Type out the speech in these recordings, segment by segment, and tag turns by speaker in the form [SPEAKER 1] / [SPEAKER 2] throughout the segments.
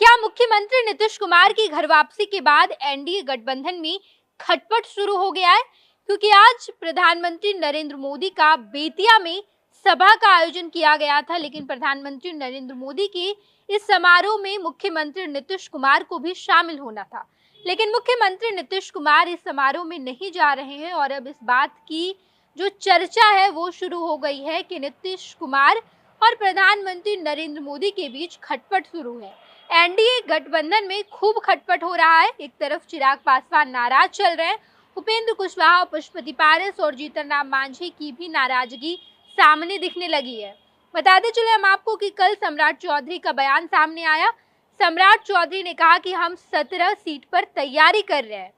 [SPEAKER 1] क्या मुख्यमंत्री नीतीश कुमार की घर वापसी के बाद एनडीए गठबंधन में खटपट शुरू हो गया है? क्योंकि आज प्रधानमंत्री नरेंद्र मोदी का बेतिया में सभा का आयोजन किया गया था, लेकिन प्रधानमंत्री नरेंद्र मोदी के इस समारोह में मुख्यमंत्री नीतीश कुमार को भी शामिल होना था, लेकिन मुख्यमंत्री नीतीश कुमार इस समारोह में नहीं जा रहे हैं। और अब इस बात की जो चर्चा है वो शुरू हो गई है कि नीतीश कुमार और प्रधानमंत्री नरेंद्र मोदी के बीच खटपट शुरू है। एनडीए गठबंधन में खूब खटपट हो रहा है। एक तरफ चिराग पासवान नाराज चल रहे हैं, उपेंद्र कुशवाहा, पशुपति पारस और जीतन राम मांझी की भी नाराजगी सामने दिखने लगी है। बताते चले हम आपको कि कल सम्राट चौधरी का बयान सामने आया। सम्राट चौधरी ने कहा कि हम 17 सीट पर तैयारी कर रहे हैं,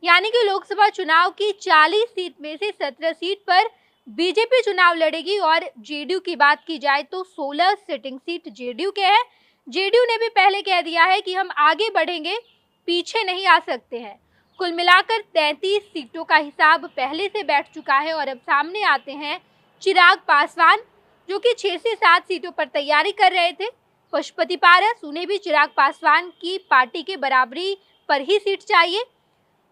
[SPEAKER 1] यानी कि लोकसभा चुनाव की 40 सीट में से 17 सीट पर बीजेपी चुनाव लड़ेगी। और जेडीयू की बात की जाए तो 16 सिटिंग सीट जेडीयू के हैं। जेडीयू ने भी पहले कह दिया है कि हम आगे बढ़ेंगे, पीछे नहीं आ सकते हैं। कुल मिलाकर 33 सीटों का हिसाब पहले से बैठ चुका है। और अब सामने आते हैं चिराग पासवान, जो कि 6 से 7 सीटों पर तैयारी कर रहे थे। पशुपति पारस, उन्हें भी चिराग पासवान की पार्टी के बराबरी पर ही सीट चाहिए।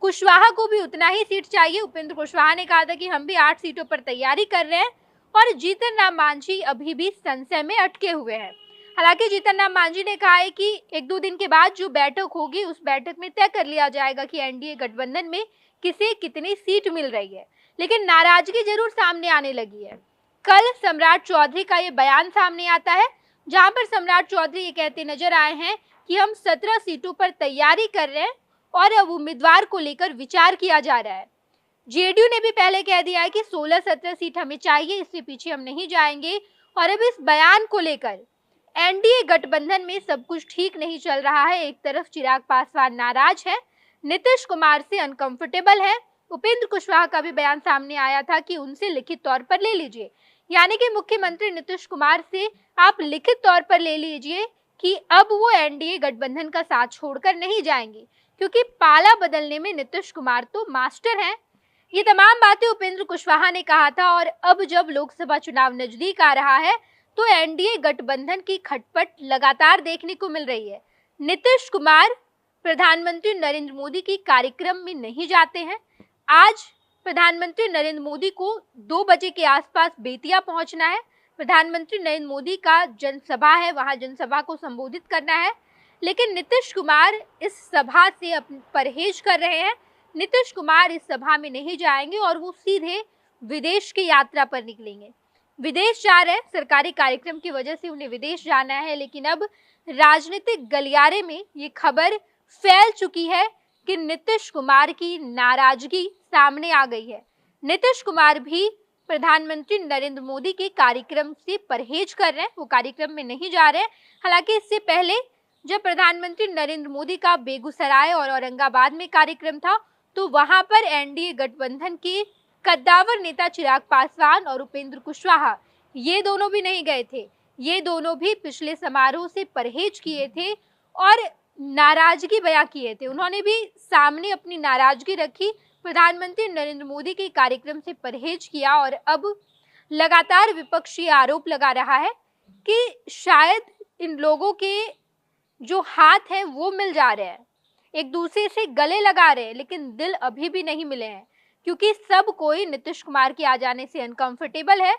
[SPEAKER 1] कुशवाहा को भी उतना ही सीट चाहिए। उपेंद्र कुशवाहा ने कहा था कि हम भी 8 सीटों पर तैयारी कर रहे हैं। और जीतन राम मांझी अभी भी संशय में अटके हुए हैं। हालांकि जीतन राम मांझी ने कहा है कि 1-2 दिन के बाद जो बैठक होगी उस बैठक में तय कर लिया जाएगा कि एनडीए गठबंधन में किसे कितनी सीट मिल रही है, लेकिन नाराजगी जरूर सामने आने लगी है। कल सम्राट चौधरी का ये बयान सामने आता है, जहां पर सम्राट चौधरी ये कहते नजर आए हैं कि हम 17 सीटों पर तैयारी कर रहे हैं और अब उम्मीदवार को लेकर विचार किया जा रहा है। जेडीयू ने भी पहले कह दिया है कि 16-17 सीट हमें चाहिए, इससे पीछे हम नहीं जाएंगे। और अब इस बयान को लेकर एनडीए गठबंधन में सब कुछ ठीक नहीं चल रहा है। एक तरफ चिराग पासवान नाराज है, नीतीश कुमार से अनकंफर्टेबल है। उपेंद्र कुशवाहा का भी बयान सामने आया था कि उनसे लिखित तौर पर ले लीजिए, यानी कि मुख्यमंत्री नीतीश कुमार से आप लिखित तौर पर ले लीजिए कि अब वो एनडीए गठबंधन का साथ छोड़कर नहीं जाएंगे, क्योंकि पाला बदलने में नीतीश कुमार तो मास्टर हैं। ये तमाम बातें उपेंद्र कुशवाहा ने कहा था। और अब जब लोकसभा चुनाव नजदीक आ रहा है तो एनडीए गठबंधन की खटपट लगातार देखने को मिल रही है। नीतीश कुमार प्रधानमंत्री नरेंद्र मोदी की कार्यक्रम में नहीं जाते हैं। आज प्रधानमंत्री नरेंद्र मोदी को 2 बजे के आसपास बेतिया पहुंचना है। प्रधानमंत्री नरेंद्र मोदी का जनसभा है, वहां जनसभा को संबोधित करना है, लेकिन नीतीश कुमार इस सभा से परहेज कर रहे हैं। नीतीश कुमार इस सभा में नहीं जाएंगे और वो सीधे विदेश की यात्रा पर निकलेंगे। विदेश जा रहे हैं, सरकारी कार्यक्रम की वजह से उन्हें विदेश जाना है। लेकिन अब राजनीतिक गलियारे में ये खबर फैल चुकी है कि नीतीश कुमार की नाराजगी सामने आ गई है। नीतीश कुमार भी प्रधानमंत्री नरेंद्र मोदी के कार्यक्रम से परहेज कर रहे हैं, वो कार्यक्रम में नहीं जा रहे हैं। हालांकि इससे पहले जब प्रधानमंत्री नरेंद्र मोदी का बेगूसराय और औरंगाबाद में कार्यक्रम था, तो वहां पर एनडीए गठबंधन के कद्दावर नेता चिराग पासवान और उपेंद्र कुशवाहा, ये दोनों भी नहीं गए थे। ये दोनों भी पिछले समारोह से परहेज किए थे और नाराजगी बयां किए थे। उन्होंने भी सामने अपनी नाराजगी रखी, प्रधानमंत्री नरेंद्र मोदी के कार्यक्रम से परहेज किया। और अब लगातार विपक्षी आरोप लगा रहा है कि शायद इन लोगों के जो हाथ हैं वो मिल जा रहे हैं, एक दूसरे से गले लगा रहे हैं, लेकिन दिल अभी भी नहीं मिले हैं, क्योंकि सब कोई नीतीश कुमार के आ जाने से अनकंफर्टेबल है।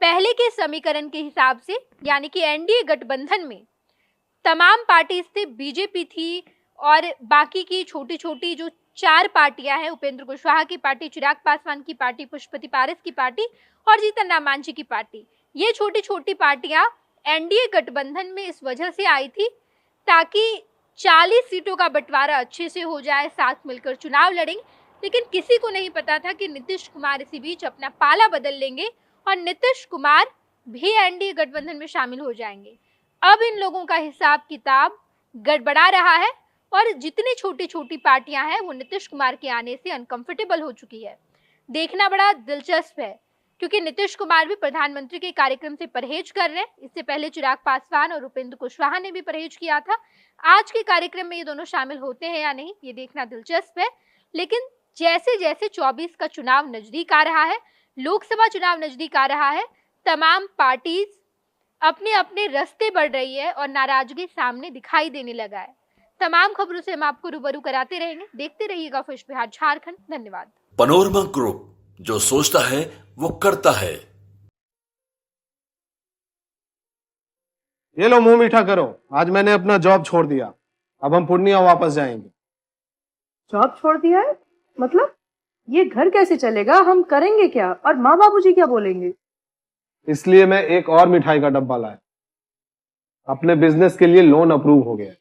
[SPEAKER 1] पहले के समीकरण के हिसाब से, यानी कि एनडीए गठबंधन में तमाम पार्टी से बीजेपी थी और बाकी की छोटी छोटी जो 4 पार्टियां हैं, उपेंद्र कुशवाहा की पार्टी, चिराग पासवान की पार्टी, पशुपति पारस की पार्टी और जीतन राम मांझी की पार्टी, ये छोटी छोटी पार्टियां एनडीए गठबंधन में इस वजह से आई थी ताकि 40 सीटों का बंटवारा अच्छे से हो जाए, साथ मिलकर चुनाव लड़ेंगे। लेकिन किसी को नहीं पता था कि नीतीश कुमार इसी बीच अपना पाला बदल लेंगे और नीतीश कुमार भी एनडीए गठबंधन में शामिल हो जाएंगे। अब इन लोगों का हिसाब किताब गड़बड़ा रहा है और जितनी छोटी छोटी पार्टियां हैं वो नीतीश कुमार के आने से अनकंफर्टेबल हो चुकी है। देखना बड़ा दिलचस्प है, क्योंकि नीतीश कुमार भी प्रधानमंत्री के कार्यक्रम से परहेज कर रहे हैं। इससे पहले चिराग पासवान और उपेंद्र कुशवाहा ने भी परहेज किया था। आज के कार्यक्रम में ये दोनों शामिल होते हैं या नहीं, ये देखना दिलचस्प है। लेकिन जैसे जैसे 24 का चुनाव नजदीक आ रहा है, लोकसभा चुनाव नजदीक आ रहा है, तमाम पार्टीज अपने अपने रास्ते बढ़ रही है और नाराजगी सामने दिखाई देने लगा है। तमाम खबरों से हम आपको रूबरू कराते रहेंगे। देखते रहिएगा खुश बिहार झारखंड। धन्यवाद।
[SPEAKER 2] पैनोरमा ग्रुप, जो सोचता है वो करता है।
[SPEAKER 3] ये लो मुंह मीठा करो, आज मैंने अपना जॉब छोड़ दिया। अब हम पूर्णिया वापस जाएंगे।
[SPEAKER 4] जॉब छोड़ दिया है? मतलब ये घर कैसे चलेगा? हम करेंगे क्या? और माँ बाबूजी क्या बोलेंगे?
[SPEAKER 3] इसलिए मैं एक और मिठाई का डब्बा लाया। अपने बिजनेस के लिए लोन अप्रूव हो गया।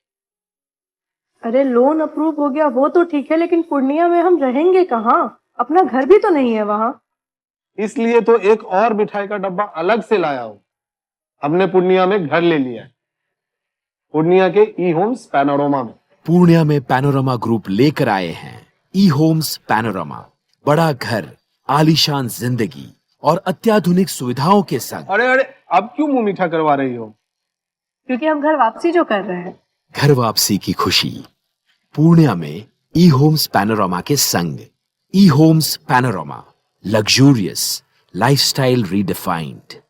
[SPEAKER 4] अरे लोन अप्रूव हो गया वो तो ठीक है, लेकिन पूर्णिया में हम रहेंगे कहाँ? अपना घर भी तो नहीं है वहाँ।
[SPEAKER 3] इसलिए तो एक और मिठाई का डब्बा अलग से लाया हूँ। हमने पूर्णिया में घर ले लिया है, पूर्णिया के ई होम्स पैनोरमा में।
[SPEAKER 5] पूर्णिया में पैनोरमा ग्रुप लेकर आए हैं ई होम्स पैनोरमा। बड़ा घर, आलीशान जिंदगी और अत्याधुनिक सुविधाओं के संग।
[SPEAKER 3] अरे अरे, अब क्यों मुंह मीठा करवा रही हो?
[SPEAKER 4] क्योंकि हम घर वापसी जो कर रहे हैं।
[SPEAKER 5] घर वापसी की खुशी पूर्णिया में ई होम्स पैनोरमा के संग। ई Homes Panorama, luxurious lifestyle redefined.